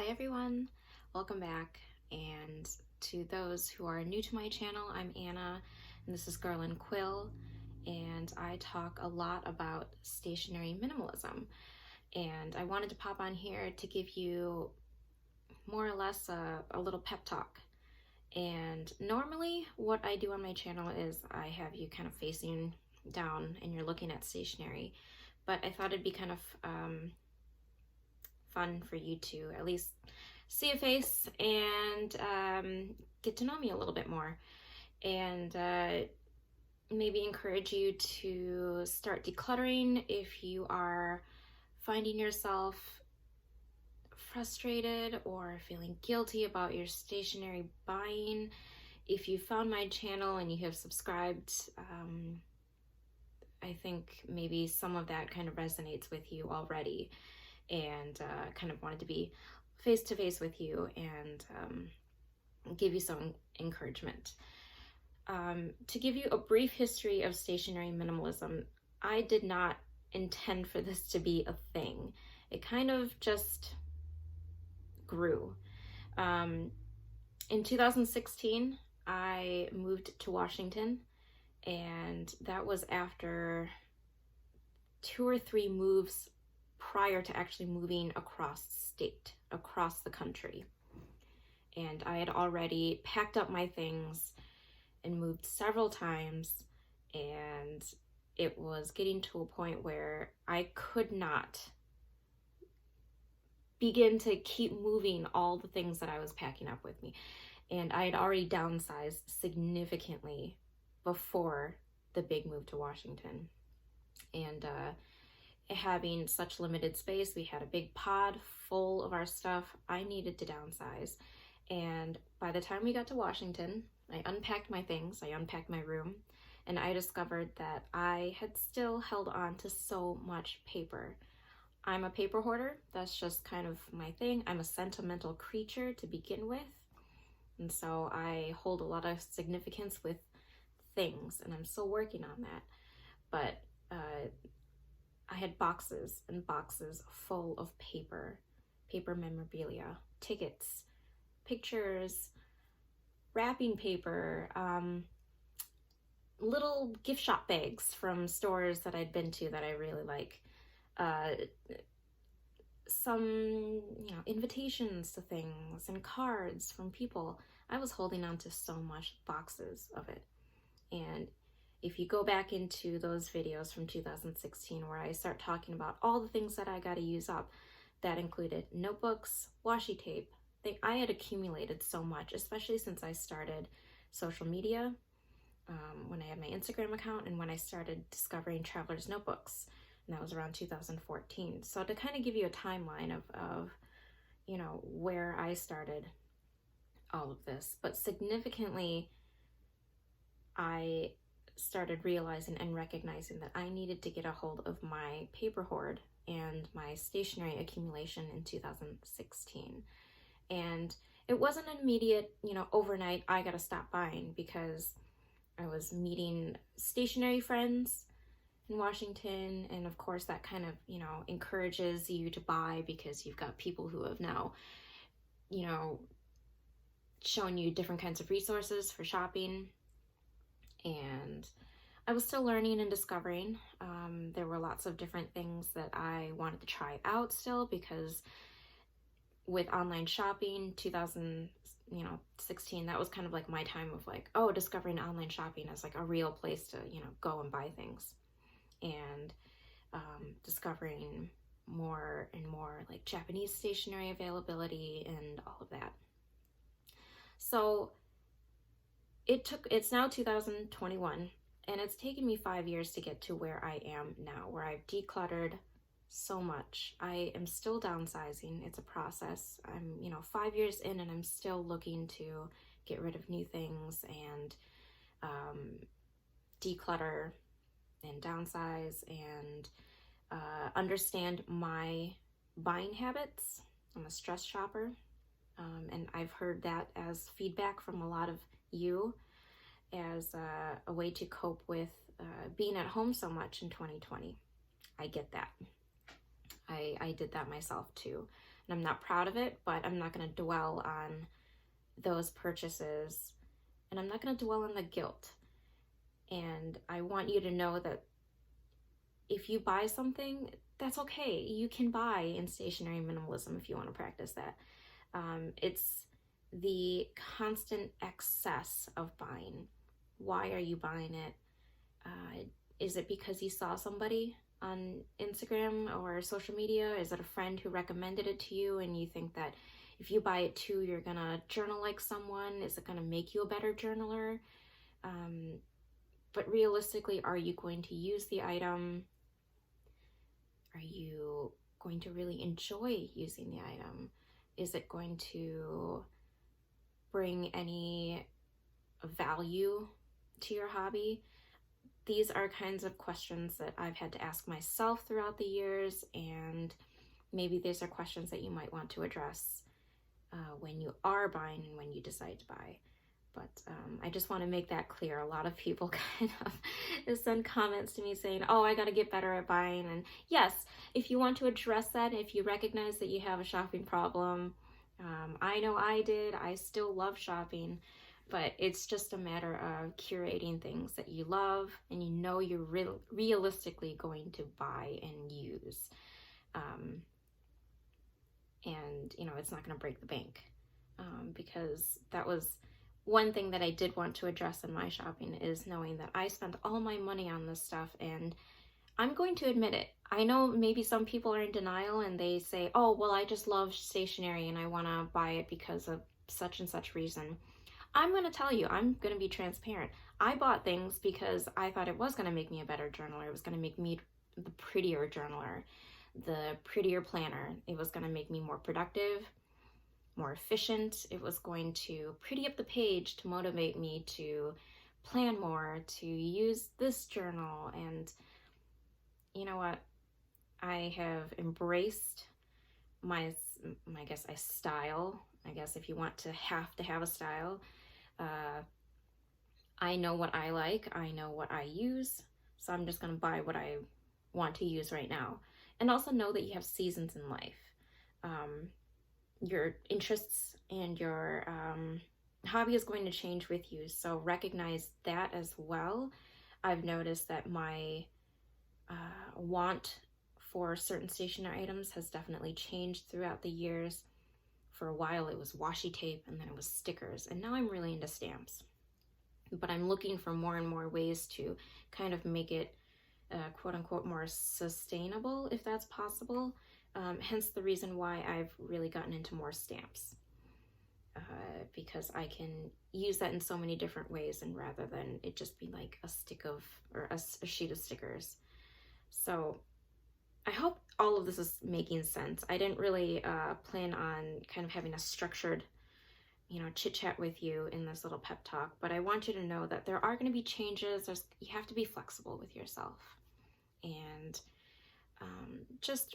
Hi everyone, welcome back. And to those who are new to my channel, I'm Anna and this is Girl and Quill, and I talk a lot about stationery minimalism. And I wanted to pop on here to give you more or less a little pep talk. And normally what I do on my channel is I have you kind of facing down and you're looking at stationery, but I thought it'd be kind of fun for you to at least see a face and get to know me a little bit more, and maybe encourage you to start decluttering if you are finding yourself frustrated or feeling guilty about your stationery buying. If you found my channel and you have subscribed, I think maybe some of that kind of resonates with you already, and kind of wanted to be face to face with you and give you some encouragement. To give you a brief history of stationery minimalism, I did not intend for this to be a thing. It kind of just grew. In 2016, I moved to Washington, and that was after 2 or 3 moves prior to actually moving across state, across the country. And I had already packed up my things and moved several times, and it was getting to a point where I could not begin to keep moving all the things that I was packing up with me. And I had already downsized significantly before the big move to Washington. And having such limited space, we had a big pod full of our stuff. I needed to downsize. And by the time we got to Washington, I unpacked my things, I unpacked my room, and I discovered that I had still held on to so much paper. I'm a paper hoarder. That's just kind of my thing. I'm a sentimental creature to begin with. And so I hold a lot of significance with things, and I'm still working on that. But I had boxes and boxes full of paper memorabilia, tickets, pictures, wrapping paper, little gift shop bags from stores that I'd been to that I really like, some, invitations to things and cards from people. I was holding on to so much boxes of it. And if you go back into those videos from 2016 where I start talking about all the things that I got to use up, that included notebooks, washi tape. I had accumulated so much, especially since I started social media, when I had my Instagram account and when I started discovering traveler's notebooks, and that was around 2014. So to kind of give you a timeline of where I started all of this, but significantly, I started realizing and recognizing that I needed to get a hold of my paper hoard and my stationery accumulation in 2016. And it wasn't an immediate, overnight, I gotta stop buying, because I was meeting stationery friends in Washington, and of course that kind of, encourages you to buy because you've got people who have now, shown you different kinds of resources for shopping. And I was still learning and discovering. There were lots of different things that I wanted to try out still, because with online shopping, 2016, that was kind of like my time of like, discovering online shopping as like a real place to, go and buy things. And discovering more and more like Japanese stationery availability and all of that. So it's now 2021, and it's taken me 5 years to get to where I am now, where I've decluttered so much. I am still downsizing. It's a process. I'm, 5 years in, and I'm still looking to get rid of new things and declutter and downsize and understand my buying habits. I'm a stress shopper, and I've heard that as feedback from a lot of you as a way to cope with being at home so much in 2020. I get that. I did that myself too. And I'm not proud of it, but I'm not going to dwell on those purchases, and I'm not going to dwell on the guilt. And I want you to know that if you buy something, that's okay. You can buy in stationery minimalism if you want to practice that. It's the constant excess of buying. Why are you buying it? Is it because you saw somebody on Instagram or social media? Is it a friend who recommended it to you and you think that if you buy it too, you're gonna journal like someone? Is it gonna make you a better journaler? But realistically, are you going to use the item? Are you going to really enjoy using the item? Is it going to bring any value to your hobby? These are kinds of questions that I've had to ask myself throughout the years, and maybe these are questions that you might want to address when you are buying and when you decide to buy. But I just want to make that clear. A lot of people kind of send comments to me saying, oh, I got to get better at buying. And yes, if you want to address that, if you recognize that you have a shopping problem, I know I did. I still love shopping, but it's just a matter of curating things that you love and you know you're realistically going to buy and use. And, you know, it's not going to break the bank, because that was one thing that I did want to address in my shopping, is knowing that I spent all my money on this stuff, and I'm going to admit it. I know maybe some people are in denial and they say, oh, well, I just love stationery and I want to buy it because of such and such reason. I'm going to tell you, I'm going to be transparent. I bought things because I thought it was going to make me a better journaler. It was going to make me the prettier journaler, the prettier planner. It was going to make me more productive, more efficient. It was going to pretty up the page to motivate me to plan more, to use this journal. And you know what? I have embraced my style. I guess if you want to have a style, I know what I like. I know what I use. So I'm just going to buy what I want to use right now. And also know that you have seasons in life. Your interests and your hobby is going to change with you. So recognize that as well. I've noticed that my want for certain stationery items has definitely changed throughout the years. For a while it was washi tape, and then it was stickers, and now I'm really into stamps. But I'm looking for more and more ways to kind of make it quote unquote more sustainable, if that's possible. Hence the reason why I've really gotten into more stamps, because I can use that in so many different ways, and rather than it just be like a sheet of stickers. So I hope all of this is making sense. I didn't really plan on kind of having a structured, chit chat with you in this little pep talk, but I want you to know that there are going to be changes. You have to be flexible with yourself, and just,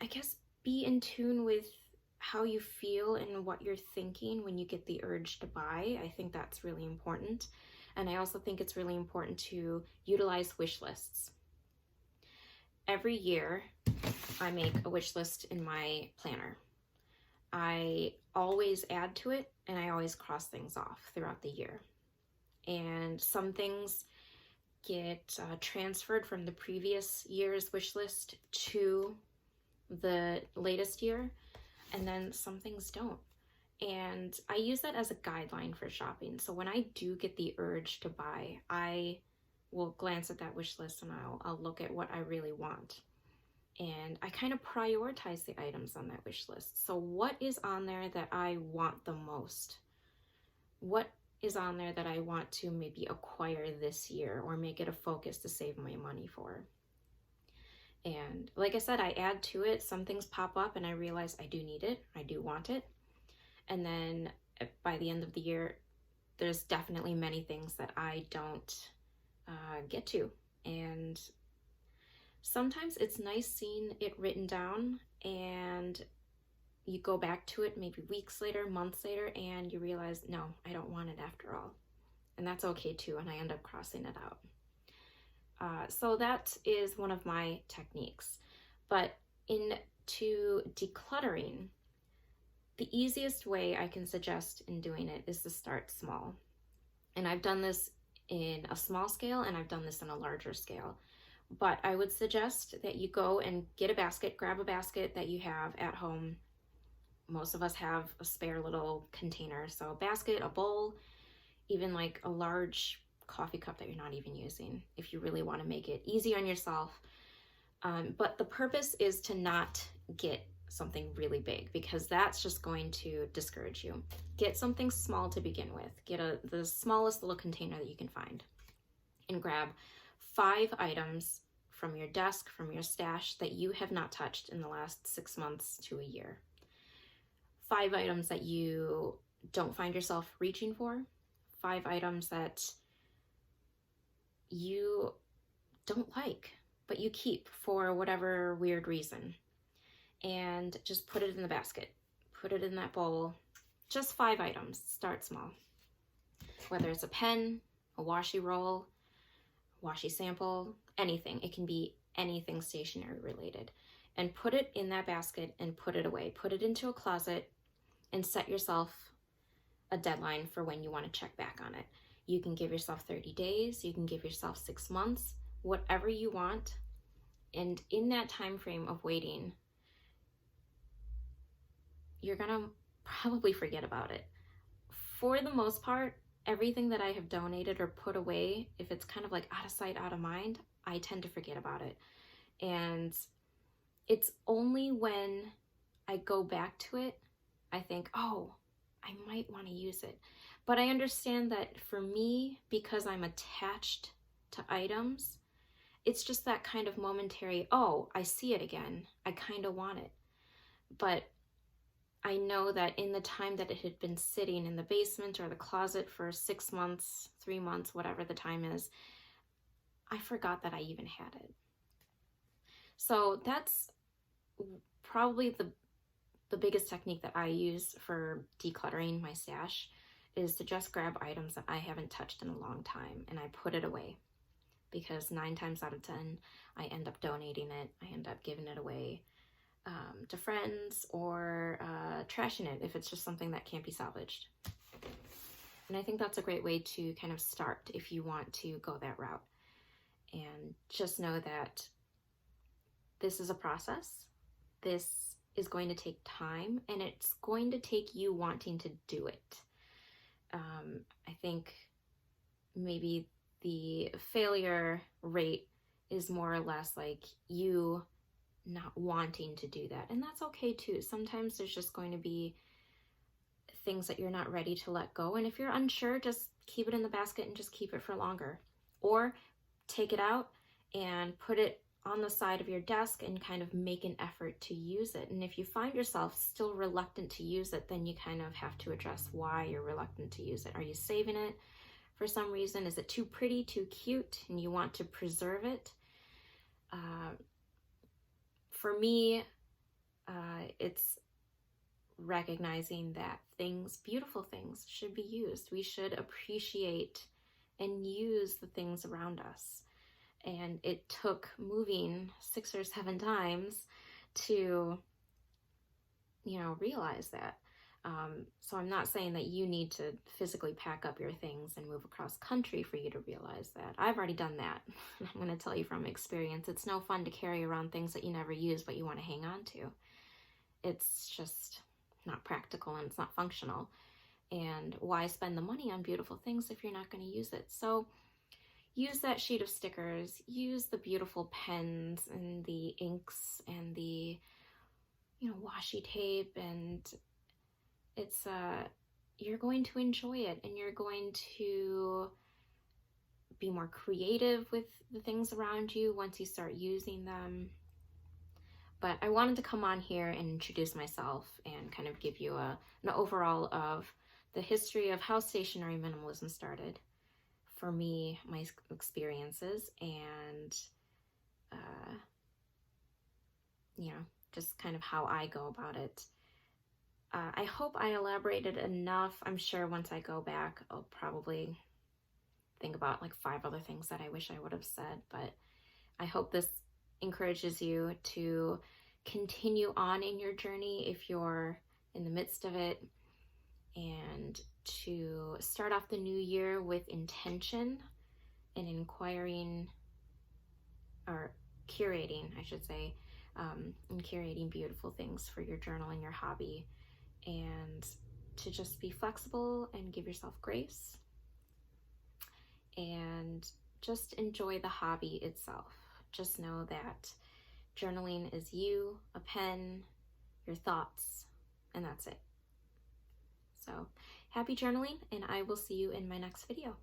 I guess, be in tune with how you feel and what you're thinking when you get the urge to buy. I think that's really important. And I also think it's really important to utilize wish lists. Every year, I make a wish list in my planner. I always add to it, and I always cross things off throughout the year. And some things get transferred from the previous year's wish list to the latest year, and then some things don't. And I use that as a guideline for shopping. So when I do get the urge to buy, I will glance at that wish list and I'll look at what I really want. And I kind of prioritize the items on that wish list. So what is on there that I want the most? What is on there that I want to maybe acquire this year or make it a focus to save my money for? And like I said, I add to it. Some things pop up and I realize I do need it. I do want it. And then by the end of the year, there's definitely many things that I don't get to. And sometimes it's nice seeing it written down, and you go back to it maybe weeks later, months later, and you realize, no, I don't want it after all. And that's okay too, and I end up crossing it out. So that is one of my techniques. But into decluttering, the easiest way I can suggest in doing it is to start small. And I've done this in a small scale and I've done this in a larger scale. But I would suggest that you go and get a basket, grab a basket that you have at home. Most of us have a spare little container. So a basket, a bowl, even like a large coffee cup that you're not even using if you really want to make it easy on yourself. But the purpose is to not get something really big because that's just going to discourage you. Get something small to begin with. Get the smallest little container that you can find and grab 5 items from your desk, from your stash that you have not touched in the last 6 months to a year. 5 items that you don't find yourself reaching for. 5 items that you don't like, but you keep for whatever weird reason. And just put it in the basket. Put it in that bowl. Just 5 items. Start small. Whether it's a pen, a washi roll, washi sample, anything. It can be anything stationery related. And put it in that basket and put it away. Put it into a closet and set yourself a deadline for when you want to check back on it. You can give yourself 30 days. You can give yourself 6 months. Whatever you want. And in that time frame of waiting, you're gonna probably forget about it. For the most part, everything that I have donated or put away, if it's kind of like out of sight, out of mind, I tend to forget about it. And it's only when I go back to it, I think, oh, I might want to use it. But I understand that for me, because I'm attached to items, it's just that kind of momentary, oh, I see it again. I kind of want it. But I know that in the time that it had been sitting in the basement or the closet for 6 months, 3 months, whatever the time is, I forgot that I even had it. So that's probably the biggest technique that I use for decluttering my stash is to just grab items that I haven't touched in a long time and I put it away. Because 9 times out of 10, I end up donating it. I end up giving it away to friends or trashing it if it's just something that can't be salvaged. And I think that's a great way to kind of start if you want to go that route. And just know that this is a process. This is going to take time and it's going to take you wanting to do it. I think maybe the failure rate is more or less like you not wanting to do that. And that's okay too. Sometimes there's just going to be things that you're not ready to let go. And if you're unsure, just keep it in the basket and just keep it for longer. Or take it out and put it on the side of your desk and kind of make an effort to use it. And if you find yourself still reluctant to use it, then you kind of have to address why you're reluctant to use it. Are you saving it for some reason? Is it too pretty, too cute, and you want to preserve it? For me, it's recognizing that things, beautiful things, should be used. We should appreciate and use the things around us. And it took moving 6 or 7 times to, realize that. So I'm not saying that you need to physically pack up your things and move across country for you to realize that. I've already done that. I'm going to tell you from experience, it's no fun to carry around things that you never use but you want to hang on to. It's just not practical and it's not functional. And why spend the money on beautiful things if you're not going to use it? So use that sheet of stickers, use the beautiful pens and the inks and the, washi tape, and it's, you're going to enjoy it and you're going to be more creative with the things around you once you start using them. But I wanted to come on here and introduce myself and kind of give you an overall of the history of how stationery minimalism started. For me, my experiences, and just kind of how I go about it. I hope I elaborated enough. I'm sure once I go back, I'll probably think about like 5 other things that I wish I would have said, but I hope this encourages you to continue on in your journey if you're in the midst of it, and to start off the new year with intention and inquiring, or curating, I should say, and curating beautiful things for your journal and your hobby, and to just be flexible and give yourself grace and just enjoy the hobby itself. Just know that journaling is you, a pen, your thoughts, and that's it. So happy journaling, and I will see you in my next video.